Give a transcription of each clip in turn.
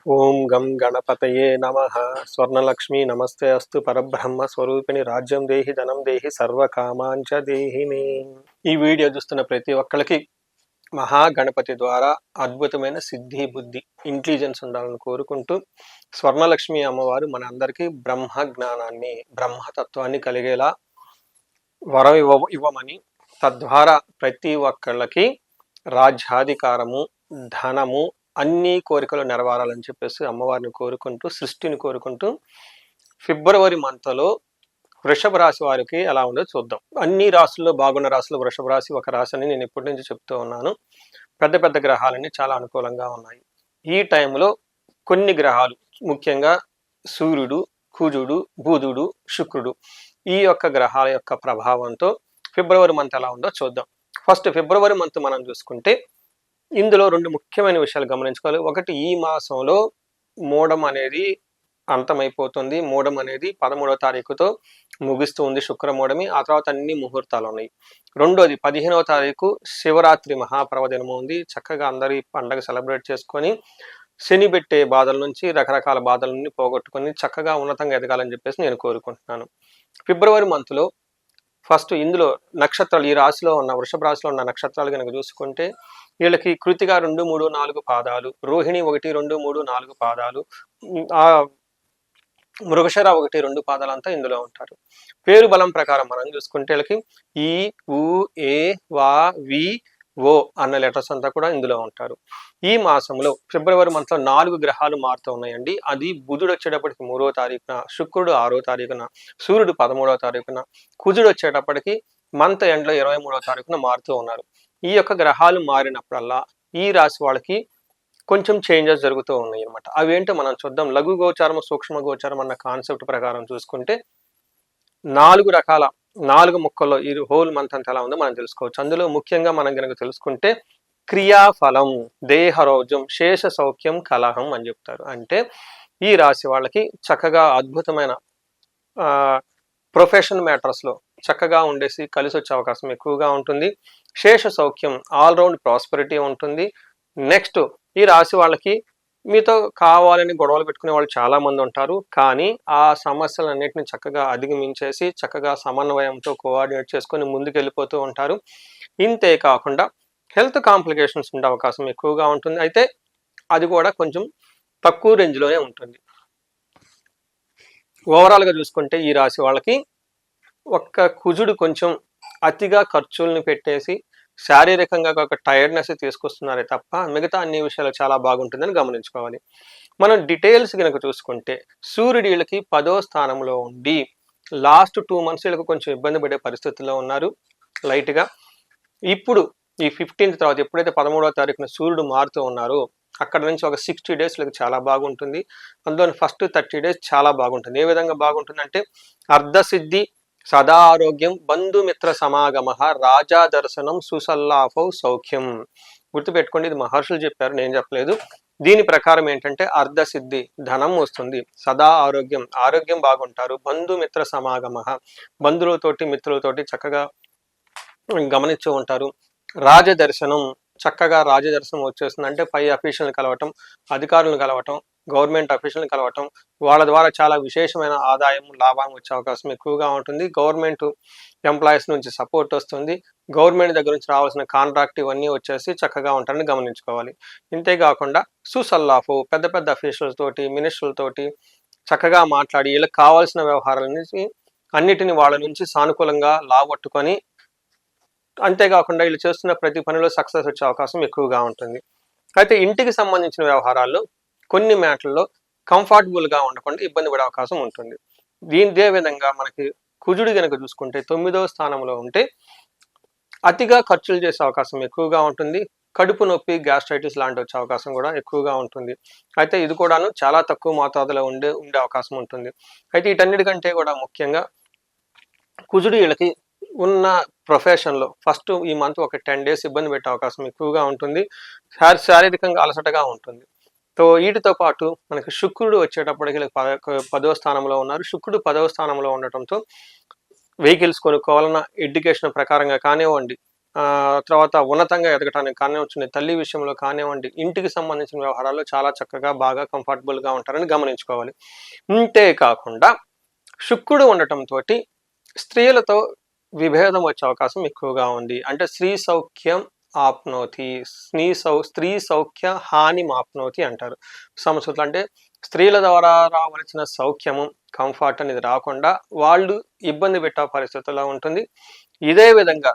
ఓం గం గణపతయే నమః. స్వర్ణలక్ష్మి నమస్తే అస్తు. పరబ్రహ్మ స్వరూపిణి రాజ్యం దేహి ధనం దేహి సర్వకామాంచ దేహి మే. ఈ వీడియో చూస్తున్న ప్రతి ఒక్కరికి మహాగణపతి ద్వారా అద్భుతమైన సిద్ధి బుద్ధి ఇంటెలిజెన్స్ ఉండాలని కోరుకుంటూ, స్వర్ణలక్ష్మి అమ్మవారు మన అందరికీ బ్రహ్మ జ్ఞానాన్ని బ్రహ్మతత్వాన్ని కలిగేలా వరం ఇవ్వమని, తద్వారా ప్రతి ఒక్కళ్ళకి రాజ్యాధికారము, ధనము, అన్ని కోరికలు నెరవేరాలని చెప్పేసి అమ్మవారిని కోరుకుంటూ, సృష్టిని కోరుకుంటూ, ఫిబ్రవరి మంత్లో వృషభ రాశి వారికి ఎలా ఉందో చూద్దాం. అన్ని రాశుల్లో బాగున్న రాశులు వృషభ రాశి ఒక రాశి అని నేను ఇప్పటి నుంచి చెప్తూ ఉన్నాను. పెద్ద పెద్ద గ్రహాలన్నీ చాలా అనుకూలంగా ఉన్నాయి. ఈ టైంలో కొన్ని గ్రహాలు, ముఖ్యంగా సూర్యుడు, కుజుడు, బుధుడు, శుక్రుడు, ఈ యొక్క గ్రహాల యొక్క ప్రభావంతో ఫిబ్రవరి మంత్ ఎలా ఉందో చూద్దాం. ఫస్ట్ ఫిబ్రవరి మంత్ మనం చూసుకుంటే ఇందులో రెండు ముఖ్యమైన విషయాలు గమనించుకోవాలి. ఒకటి, ఈ మాసంలో మూఢం అనేది అంతమైపోతుంది. మూఢం అనేది 13వ తారీఖుతో ముగుస్తుంది, శుక్రమూఢమి. ఆ తర్వాత అన్ని ముహూర్తాలు ఉన్నాయి. రెండోది, 15వ తారీఖు శివరాత్రి మహాపర్వదినము ఉంది. చక్కగా అందరూ ఈ పండగ సెలబ్రేట్ చేసుకొని శని పెట్టే బాధల నుంచి, రకరకాల బాధల నుండి పోగొట్టుకొని చక్కగా ఉన్నతంగా ఎదగాలని చెప్పేసి నేను కోరుకుంటున్నాను. ఫిబ్రవరి మంత్లో ఫస్ట్ ఇందులో నక్షత్రాలు, ఈ రాశిలో ఉన్న వృషభ రాశిలో ఉన్న నక్షత్రాలు కనుక చూసుకుంటే వీళ్ళకి కృతిక 2, 3, 4 పాదాలు, రోహిణి 1, 2, 3, 4 పాదాలు, ఆ మృగశిర 1, 2 పాదాలు అంతా ఇందులో ఉంటారు. పేరు బలం ప్రకారం మనం చూసుకుంటే వీళ్ళకి ఈ, ఉ, ఏ, వా, వి, ఓ అన్న లెటర్స్ అంతా కూడా ఇందులో ఉంటారు. ఈ మాసంలో ఫిబ్రవరి మంత్లో 4 గ్రహాలు మారుతూ ఉన్నాయండి. అది బుధుడు వచ్చేటప్పటికి 3వ తారీఖున, శుక్రుడు 6వ తారీఖున, సూర్యుడు 13వ తారీఖున, కుజుడు వచ్చేటప్పటికి మంత్ ఎండ్లో 23వ తారీఖున మారుతూ ఉన్నారు. ఈ యొక్క గ్రహాలు మారినప్పుడల్లా ఈ రాశి వాళ్ళకి కొంచెం చేంజెస్ జరుగుతూ ఉన్నాయి అనమాట. అవి ఏంటో మనం చూద్దాం. లఘు గోచారం, సూక్ష్మ గోచారం అన్న కాన్సెప్ట్ ప్రకారం చూసుకుంటే 4 రకాల 4 ముక్కల్లో ఈ హోల్ మంత్ అంతా ఎలా ఉందో మనం తెలుసుకోవచ్చు. అందులో ముఖ్యంగా మనం కనుక తెలుసుకుంటే క్రియాఫలం, దేహరోజం, శేష సౌఖ్యం, కలహం అని చెప్తారు. అంటే ఈ రాశి వాళ్ళకి చక్కగా అద్భుతమైన ప్రొఫెషన్ మ్యాటర్స్లో చక్కగా ఉండేసి కలిసి వచ్చే అవకాశం ఎక్కువగా ఉంటుంది. శేష సౌఖ్యం, ఆల్రౌండ్ ప్రాస్పెరిటీ ఉంటుంది. నెక్స్ట్, ఈ రాశి వాళ్ళకి మీతో కావాలని గొడవలు పెట్టుకునే వాళ్ళు చాలా మంది ఉంటారు. కానీ ఆ సమస్యలన్నింటినీ చక్కగా అధిగమించేసి చక్కగా సమన్వయంతో కోఆర్డినేట్ చేసుకొని ముందుకు వెళ్ళిపోతూ ఉంటారు. ఇంతే కాకుండా హెల్త్ కాంప్లికేషన్స్ ఉండే అవకాశం ఎక్కువగా ఉంటుంది. అయితే అది కూడా కొంచెం తక్కువ రేంజ్లోనే ఉంటుంది. ఓవరాల్గా చూసుకుంటే ఈ రాశి వాళ్ళకి ఒక్క కుజుడు కొంచెం అతిగా ఖర్చుల్ని పెట్టేసి శారీరకంగా ఒక టైర్డ్నెస్ తీసుకొస్తున్నారే తప్ప మిగతా అన్ని విషయాలు చాలా బాగుంటుందని గమనించుకోవాలి. మనం డీటెయిల్స్ కనుక చూసుకుంటే సూర్యుడు వీళ్ళకి 10వ స్థానంలో ఉండి లాస్ట్ 2 months వీళ్ళకి కొంచెం ఇబ్బంది పడే పరిస్థితుల్లో ఉన్నారు లైట్గా. ఇప్పుడు ఈ 15th తర్వాత ఎప్పుడైతే 13వ తారీఖున సూర్యుడు మారుతూ ఉన్నారో అక్కడ నుంచి ఒక 60 days వీళ్ళకి చాలా బాగుంటుంది. అందులో ఫస్ట్ 30 days చాలా బాగుంటుంది. ఏ విధంగా బాగుంటుందంటే అర్ధసిద్ధి, సదా ఆరోగ్యం, బంధుమిత్ర సమాగమ, రాజా దర్శనం, సుసల్లాఫౌ సౌఖ్యం. గుర్తుపెట్టుకోండి, ఇది మహర్షులు చెప్పారు, నేను చెప్పలేదు. దీని ప్రకారం ఏంటంటే అర్ధసిద్ధి, ధనం వస్తుంది. సదా ఆరోగ్యం, ఆరోగ్యం బాగుంటారు. బంధుమిత్ర సమాగమ, బంధువులతోటి మిత్రులతోటి చక్కగా గమనిస్తూ ఉంటారు. రాజదర్శనం, చక్కగా రాజదర్శనం వచ్చేస్తుంది. అంటే పై అఫీషియల్ని కలవటం, అధికారులను కలవటం, గవర్నమెంట్ అఫీషియల్ని కలవటం, వాళ్ళ ద్వారా చాలా విశేషమైన ఆదాయం, లాభం వచ్చే అవకాశం ఎక్కువగా ఉంటుంది. గవర్నమెంట్ ఎంప్లాయీస్ నుంచి సపోర్ట్ వస్తుంది. గవర్నమెంట్ దగ్గర నుంచి రావాల్సిన కాంట్రాక్ట్ ఇవన్నీ వచ్చేసి చక్కగా ఉంటారని గమనించుకోవాలి. ఇంతేకాకుండా సుసల్లాఫు, పెద్ద పెద్ద అఫీషియల్స్ తోటి, మినిస్టర్లతోటి చక్కగా మాట్లాడి వీళ్ళకి కావాల్సిన వ్యవహారాల నుంచి అన్నిటిని వాళ్ళ నుంచి సానుకూలంగా లాగొట్టుకొని, అంతేకాకుండా వీళ్ళు చేస్తున్న ప్రతి పనిలో సక్సెస్ వచ్చే అవకాశం ఎక్కువగా ఉంటుంది. అయితే ఇంటికి సంబంధించిన వ్యవహారాల్లో కొన్ని మ్యాటర్లో కంఫర్టబుల్గా ఉండకుండా ఇబ్బంది పడే అవకాశం ఉంటుంది. ఇదే విధంగా మనకి కుజుడు కనుక చూసుకుంటే 9వ స్థానంలో ఉంటే అతిగా ఖర్చులు చేసే అవకాశం ఎక్కువగా ఉంటుంది. కడుపు నొప్పి, గ్యాస్ట్రైటిస్ లాంటి వచ్చే అవకాశం కూడా ఎక్కువగా ఉంటుంది. అయితే ఇది కూడాను చాలా తక్కువ మోతాదులో ఉండే అవకాశం ఉంటుంది. అయితే వీటన్నిటికంటే కూడా ముఖ్యంగా కుజుడు వీళ్ళకి ఉన్న ప్రొఫెషన్లో ఫస్ట్ ఈ మంత్ ఒక 10 days ఇబ్బంది పెట్టే అవకాశం ఎక్కువగా ఉంటుంది. శారీరకంగా అలసటగా ఉంటుంది. సో వీటితో పాటు మనకి శుక్రుడు వచ్చేటప్పటికి 10వ స్థానంలో ఉన్నారు. శుక్రుడు 10వ స్థానంలో ఉండటంతో వెహికల్స్ కొనుక్కోవాలన్న, ఎడ్యుకేషన్ ప్రకారంగా కానివ్వండి, తర్వాత ఉన్నతంగా ఎదగటానికి కానివ్వండి, తల్లి విషయంలో కానివ్వండి, ఇంటికి సంబంధించిన వ్యవహారాల్లో చాలా చక్కగా బాగా కంఫర్టబుల్గా ఉంటారని గమనించుకోవాలి. ఇంతే కాకుండా శుక్రుడు ఉండటంతో స్త్రీలతో విభేదం వచ్చే అవకాశం ఎక్కువగా ఉంది. అంటే స్త్రీ సౌఖ్యం ఆప్నోతి, స్త్రీ సౌఖ్య హాని మాప్నోతి అంటారు సంస్కృతం. అంటే స్త్రీల ద్వారా రావలసిన సౌఖ్యము, కంఫర్ట్ అనేది రాకుండా వాళ్ళు ఇబ్బంది పెట్టే పరిస్థితుల్లో ఉంటుంది. ఇదే విధంగా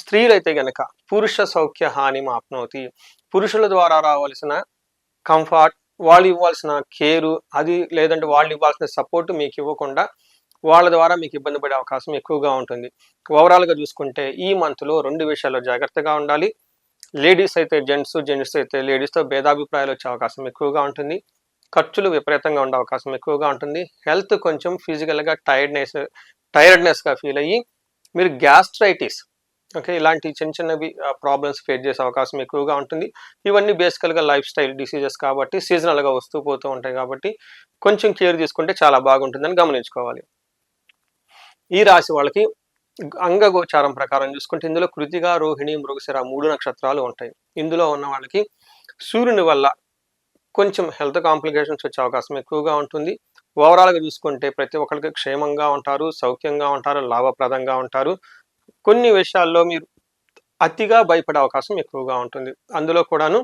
స్త్రీలైతే గనక పురుష సౌఖ్య హాని మాప్నోతి, పురుషుల ద్వారా రావాల్సిన కంఫర్ట్, వాళ్ళు ఇవ్వాల్సిన కేరు అది, లేదంటే వాళ్ళు ఇవ్వాల్సిన సపోర్ట్ మీకు ఇవ్వకుండా వాళ్ళ ద్వారా మీకు ఇబ్బంది పడే అవకాశం ఎక్కువగా ఉంటుంది. ఓవరాల్గా చూసుకుంటే ఈ మంత్లో 2 విషయాల్లో జాగ్రత్తగా ఉండాలి. లేడీస్ అయితే జెంట్స్, జెంట్స్ అయితే లేడీస్తో భేదాభిప్రాయాలు వచ్చే అవకాశం ఎక్కువగా ఉంటుంది. ఖర్చులు విపరీతంగా ఉండే అవకాశం ఎక్కువగా ఉంటుంది. హెల్త్ కొంచెం ఫిజికల్గా టైర్డ్నెస్గా ఫీల్ అయ్యి మీరు గ్యాస్ట్రైటిస్, ఓకే, ఇలాంటి చిన్నవి ప్రాబ్లమ్స్ ఫేస్ చేసే అవకాశం ఎక్కువగా ఉంటుంది. ఇవన్నీ బేసికల్గా లైఫ్ స్టైల్ డిసీజెస్ కాబట్టి సీజనల్గా వస్తూ పోతూ ఉంటాయి కాబట్టి కొంచెం కేర్ తీసుకుంటే చాలా బాగుంటుందని గమనించుకోవాలి. ఈ రాశి వాళ్ళకి అంగగోచారం ప్రకారం చూసుకుంటే ఇందులో కృతిక, రోహిణి, మృగశిర 3 నక్షత్రాలు ఉంటాయి. ఇందులో ఉన్న వాళ్ళకి సూర్యుని వల్ల కొంచెం హెల్త్ కాంప్లికేషన్స్ వచ్చే అవకాశం ఎక్కువగా ఉంటుంది. ఓవరాల్గా చూసుకుంటే ప్రతి ఒక్కరికి క్షేమంగా ఉంటారు, సౌఖ్యంగా ఉంటారు, లాభప్రదంగా ఉంటారు. కొన్ని విషయాల్లో మీరు అతిగా భయపడే అవకాశం ఎక్కువగా ఉంటుంది. అందులో కూడాను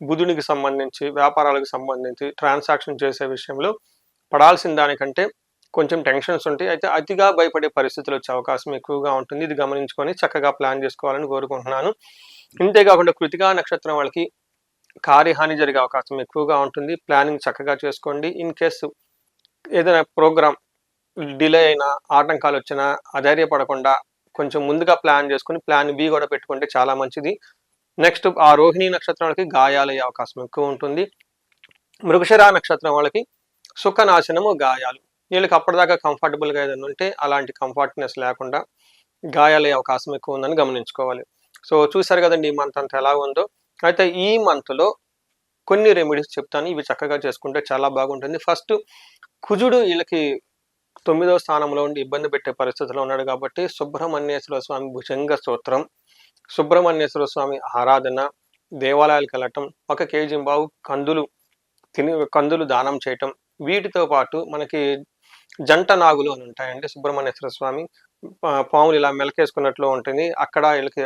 బుధునికి సంబంధించి, వ్యాపారాలకు సంబంధించి, ట్రాన్సాక్షన్ చేసే విషయంలో పడాల్సిన దానికంటే కొంచెం టెన్షన్స్ ఉంటాయి. అయితే అతిగా భయపడే పరిస్థితులు వచ్చే అవకాశం ఎక్కువగా ఉంటుంది. ఇది గమనించుకొని చక్కగా ప్లాన్ చేసుకోవాలని కోరుకుంటున్నాను. ఇంతేకాకుండా కృతికా నక్షత్రం వాళ్ళకి కార్యహాని జరిగే అవకాశం ఎక్కువగా ఉంటుంది. ప్లానింగ్ చక్కగా చేసుకోండి. ఇన్ కేసు ఏదైనా ప్రోగ్రామ్ డిలే అయినా, ఆటంకాలు వచ్చినా అధైర్యపడకుండా కొంచెం ముందుగా ప్లాన్ చేసుకుని ప్లాన్ బి కూడా పెట్టుకుంటే చాలా మంచిది. నెక్స్ట్ ఆ రోహిణి నక్షత్రం వాళ్ళకి గాయాలయ్యే అవకాశం ఎక్కువ ఉంటుంది. మృగశిర నక్షత్రం వాళ్ళకి సుఖనాశనము, గాయాలు. వీళ్ళకి అప్పటిదాకా కంఫర్టబుల్గా ఏదైనా ఉంటే అలాంటి కంఫర్ట్నెస్ లేకుండా గాయాలయ్యే అవకాశం ఎక్కువ ఉందని గమనించుకోవాలి. సో చూసారు కదండి ఈ మంత్ అంతా ఎలా ఉందో. అయితే ఈ మంత్లో కొన్ని రెమెడీస్ చెప్తాను, ఇవి చక్కగా చేసుకుంటే చాలా బాగుంటుంది. ఫస్ట్, కుజుడు వీళ్ళకి 9వ స్థానంలో ఉండి ఇబ్బంది పెట్టే పరిస్థితిలో ఉన్నాడు కాబట్టి సుబ్రహ్మణ్యేశ్వర స్వామి భుజంగ స్తోత్రం, సుబ్రహ్మణ్యేశ్వర స్వామి ఆరాధన, దేవాలయాలకు వెళ్ళటం, 1 కేజీ బావు కందులు దానం చేయటం, వీటితో పాటు మనకి జంట నాగులు అని ఉంటాయండి. సుబ్రహ్మణ్యేశ్వర స్వామి పాములు ఇలా మెలకేసుకున్నట్లు ఉంటుంది. అక్కడ వీళ్ళకి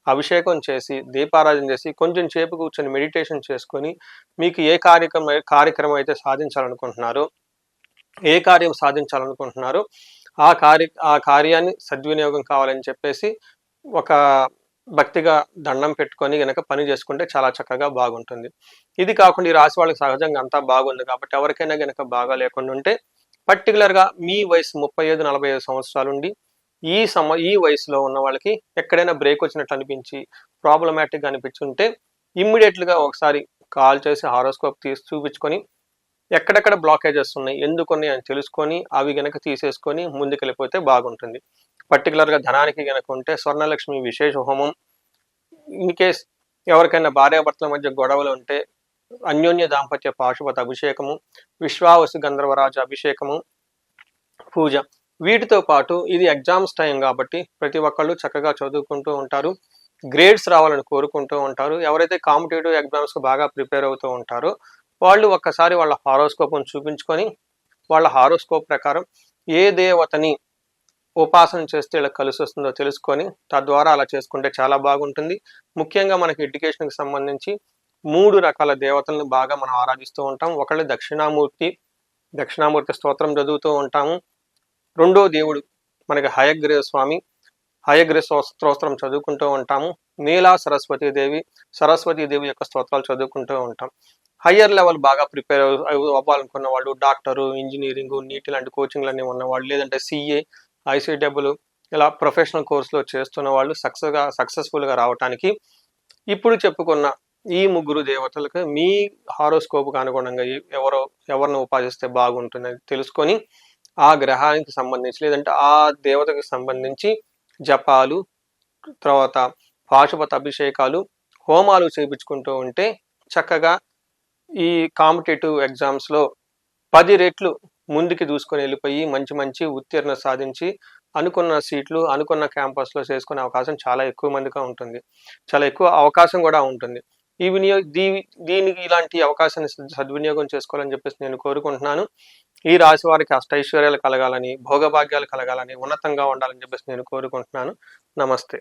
అభిషేకం చేసి, దీపారాధన చేసి, కొంచెం సేపు కూర్చొని మెడిటేషన్ చేసుకొని, మీకు ఏ కార్యక్రమం అయితే సాధించాలనుకుంటున్నారో, ఏ కార్యం సాధించాలనుకుంటున్నారో ఆ కార్యాన్ని సద్వినియోగం కావాలని చెప్పేసి ఒక భక్తిగా దండం పెట్టుకొని గనక పని చేసుకుంటే చాలా చక్కగా బాగుంటుంది. ఇది కాకుండా ఈ రాశి వాళ్ళకి సహజంగా అంతా బాగుంది కాబట్టి ఎవరికైనా గనక బాగా లేకుండా ఉంటే పర్టికులర్గా మీ వయసు 35-45 సంవత్సరాలుండి ఈ వయసులో ఉన్న వాళ్ళకి ఎక్కడైనా బ్రేక్ వచ్చినట్టు అనిపించి ప్రాబ్లమాటిక్గా అనిపించుంటే ఇమ్మీడియట్గా ఒకసారి కాల్ చేసి హారోస్కోప్ తీసి చూపించుకొని ఎక్కడెక్కడ బ్లాకేజెస్ ఉన్నాయి, ఎందుకున్నాయి అని తెలుసుకొని అవి గనక తీసేసుకొని ముందుకెళ్ళిపోతే బాగుంటుంది. పర్టికులర్గా ధనానికి గనక ఉంటే స్వర్ణలక్ష్మి విశేష హోమం, ఇన్ కేస్ ఎవరికైనా భార్యాభర్తల మధ్య గొడవలు ఉంటే అన్యోన్య దాంపత్య పాశుపత అభిషేకము, విశ్వావసు గంధర్వరాజ అభిషేకము, పూజ. వీటితో పాటు ఇది ఎగ్జామ్స్ టైం కాబట్టి ప్రతి ఒక్కళ్ళు చక్కగా చదువుకుంటూ ఉంటారు, గ్రేడ్స్ రావాలని కోరుకుంటూ ఉంటారు. ఎవరైతే కాంపిటేటివ్ ఎగ్జామ్స్కి బాగా ప్రిపేర్ అవుతూ ఉంటారో వాళ్ళు ఒక్కసారి వాళ్ళ హారోస్కోప్ను చూపించుకొని వాళ్ళ హారోస్కోప్ ప్రకారం ఏ దేవతని ఉపాసన చేస్తే ఇలా కలిసి వస్తుందో తెలుసుకొని తద్వారా అలా చేసుకుంటే చాలా బాగుంటుంది. ముఖ్యంగా మనకి ఎడ్యుకేషన్కి సంబంధించి 3 రకాల దేవతలను బాగా మనం ఆరాధిస్తూ ఉంటాం. ఒకళ్ళు దక్షిణామూర్తి స్తోత్రం చదువుతూ ఉంటాము. రెండో దేవుడు మనకి హయగ్రీవ స్వామి, హయగ్రీవ స్తోత్రం చదువుకుంటూ ఉంటాము. నీలా సరస్వతీదేవి యొక్క స్తోత్రాలు చదువుకుంటూ ఉంటాం. హయ్యర్ లెవెల్ బాగా ప్రిపేర్ అవ్వాలనుకున్న వాళ్ళు, డాక్టరు, ఇంజనీరింగ్, నీట్ లాంటి కోచింగ్లన్నీ ఉన్నవాళ్ళు, లేదంటే CA, ICW ఇలా ప్రొఫెషనల్ కోర్సులో చేస్తున్న వాళ్ళు సక్సెస్ఫుల్గా రావటానికి ఇప్పుడు చెప్పుకున్న ఈ 3 దేవతలకు మీ హారోస్కోప్కి అనుగుణంగా ఎవరిని ఉపాసిస్తే బాగుంటుందని తెలుసుకొని ఆ గ్రహానికి సంబంధించి లేదంటే ఆ దేవతకు సంబంధించి జపాలు, తర్వాత పాశుపత అభిషేకాలు, హోమాలు చేయించుకుంటూ ఉంటే చక్కగా ఈ కాంపిటేటివ్ ఎగ్జామ్స్లో 10 రెట్లు ముందుకి దూసుకొని వెళ్ళిపోయి మంచి ఉత్తీర్ణ సాధించి అనుకున్న సీట్లు అనుకున్న క్యాంపస్లో చేసుకునే అవకాశం చాలా ఎక్కువ మందిగా ఉంటుంది. చాలా ఎక్కువ అవకాశం కూడా ఉంటుంది. ఈ వినియో దీ దీనికి ఇలాంటి అవకాశాన్ని సద్వినియోగం చేసుకోవాలని చెప్పేసి నేను కోరుకుంటున్నాను. ఈ రాశి వారికి అష్టైశ్వర్యాలు కలగాలని, భోగభాగ్యాలు కలగాలని, ఉన్నతంగా ఉండాలని చెప్పేసి నేను కోరుకుంటున్నాను. నమస్తే.